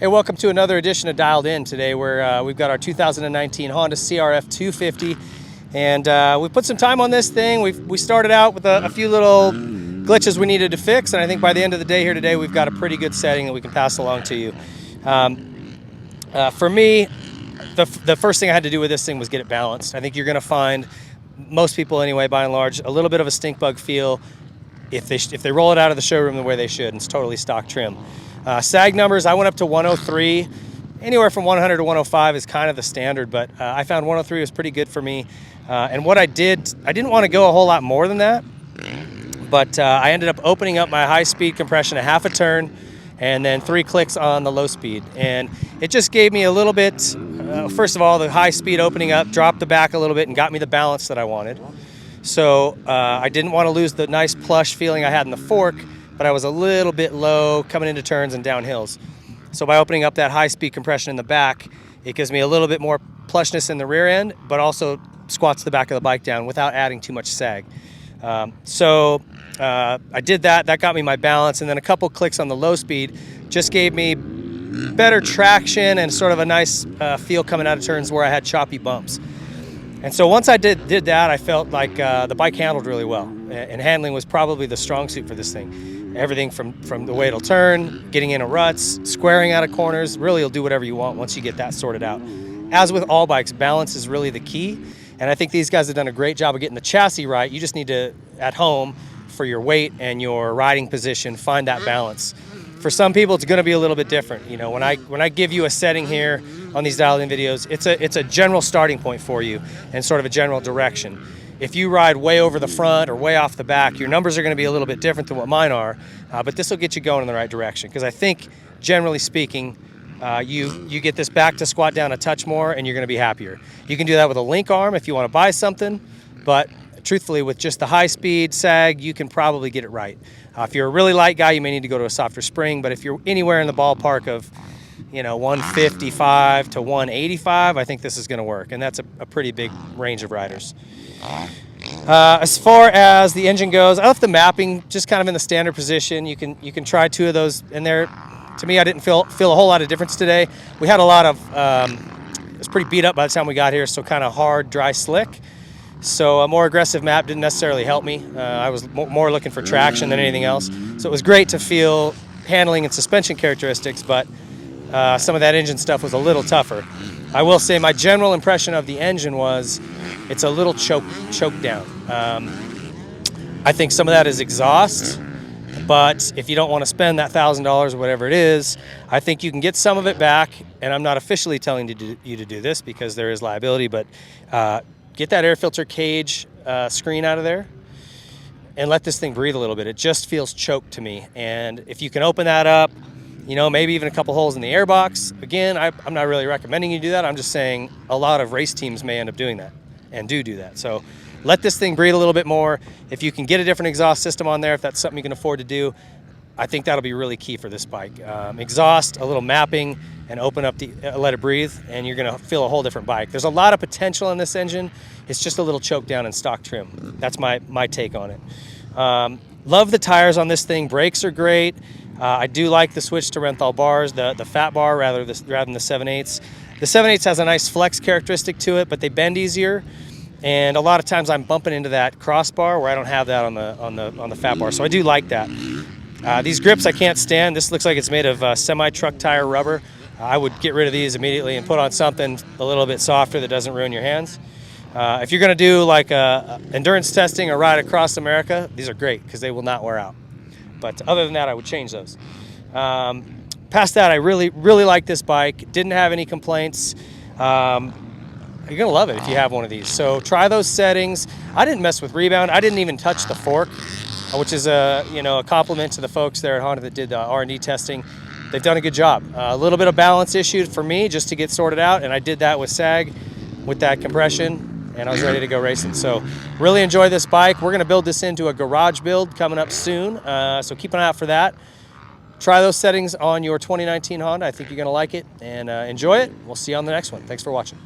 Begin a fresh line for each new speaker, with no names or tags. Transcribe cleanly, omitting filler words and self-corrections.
Hey, welcome to another edition of Dialed In. Today we've got our 2019 Honda CRF250, and we put some time on this thing. We started out with a few little glitches we needed to fix, and I think by the end of the day here today, we've got a pretty good setting that we can pass along to you. For me, the first thing I had to do with this thing was get it balanced. I think you're going to find, most people anyway, by and large, a little bit of a stink bug feel if they roll it out of the showroom the way they should, and it's totally stock trim. Sag numbers, I went up to 103. Anywhere from 100 to 105 is kind of the standard, but I found 103 was pretty good for me. And what I didn't want to go a whole lot more than that, but I ended up opening up my high-speed compression a half a turn and then 3 clicks on the low speed. And it just gave me a little bit, first of all, the high speed opening up, dropped the back a little bit and got me the balance that I wanted. So I didn't want to lose the nice plush feeling I had in the fork, but I was a little bit low coming into turns and down hills. So by opening up that high-speed compression in the back, it gives me a little bit more plushness in the rear end, but also squats the back of the bike down without adding too much sag. I did that. That got me my balance, and then a couple clicks on the low speed just gave me better traction and sort of a nice feel coming out of turns where I had choppy bumps. And so once I did that, I felt like the bike handled really well, and handling was probably the strong suit for this thing. Everything from the way it'll turn, getting into ruts, squaring out of corners, really you'll do whatever you want once you get that sorted out. As with all bikes, balance is really the key, and I think these guys have done a great job of getting the chassis right. You just need to, at home, for your weight and your riding position, find that balance. For some people, it's going to be a little bit different. You know, when I give you a setting here on these dialed-in videos, it's a general starting point for you and sort of a general direction. If you ride way over the front or way off the back, your numbers are going to be a little bit different than what mine are, but this will get you going in the right direction. Because I think, generally speaking, you get this back to squat down a touch more, and you're going to be happier. You can do that with a link arm if you want to buy something, but truthfully, with just the high-speed sag, you can probably get it right. If you're a really light guy, you may need to go to a softer spring, but if you're anywhere in the ballpark of 155 to 185, I think this is going to work, and that's a pretty big range of riders. As far as the engine goes, I left the mapping just kind of in the standard position. You can try 2 of those in there. To me, I didn't feel a whole lot of difference today. We had a lot of, it was pretty beat up by the time we got here, so kind of hard, dry, slick. So a more aggressive map didn't necessarily help me. I was more looking for traction than anything else. So it was great to feel handling and suspension characteristics, but some of that engine stuff was a little tougher. I will say my general impression of the engine was it's a little choked down. I think some of that is exhaust, but if you don't want to spend that $1,000 or whatever it is, I think you can get some of it back, and I'm not officially telling you to do this because there is liability, but get that air filter cage screen out of there and let this thing breathe a little bit. It just feels choked to me, and if you can open that up, maybe even a couple holes in the airbox. Again, I'm not really recommending you do that. I'm just saying a lot of race teams may end up doing that and do that. So let this thing breathe a little bit more. If you can get a different exhaust system on there, if that's something you can afford to do, I think that'll be really key for this bike. Exhaust, a little mapping, and open up let it breathe, and you're going to feel a whole different bike. There's a lot of potential in this engine. It's just a little choked down in stock trim. That's my take on it. Love the tires on this thing. Brakes are great. I do like the switch to Renthal bars, the fat bar rather than the 7/8. The 7/8 has a nice flex characteristic to it, but they bend easier. And a lot of times I'm bumping into that crossbar where I don't have that on the fat bar. So I do like that. These grips I can't stand. This looks like it's made of semi-truck tire rubber. I would get rid of these immediately and put on something a little bit softer that doesn't ruin your hands. If you're going to do like endurance testing or ride across America, these are great because they will not wear out. But other than that, I would change those. Past that, I really, really like this bike. Didn't have any complaints. You're going to love it if you have one of these. So try those settings. I didn't mess with rebound. I didn't even touch the fork, which is a compliment to the folks there at Honda that did the R&D testing. They've done a good job. A little bit of balance issue for me just to get sorted out, and I did that with sag, with that compression, and I was ready to go racing. So really enjoy this bike. We're going to build this into a garage build coming up soon, so keep an eye out for that. Try those settings on your 2019 Honda. I think you're going to like it, and enjoy it. We'll see you on the next one. Thanks for watching.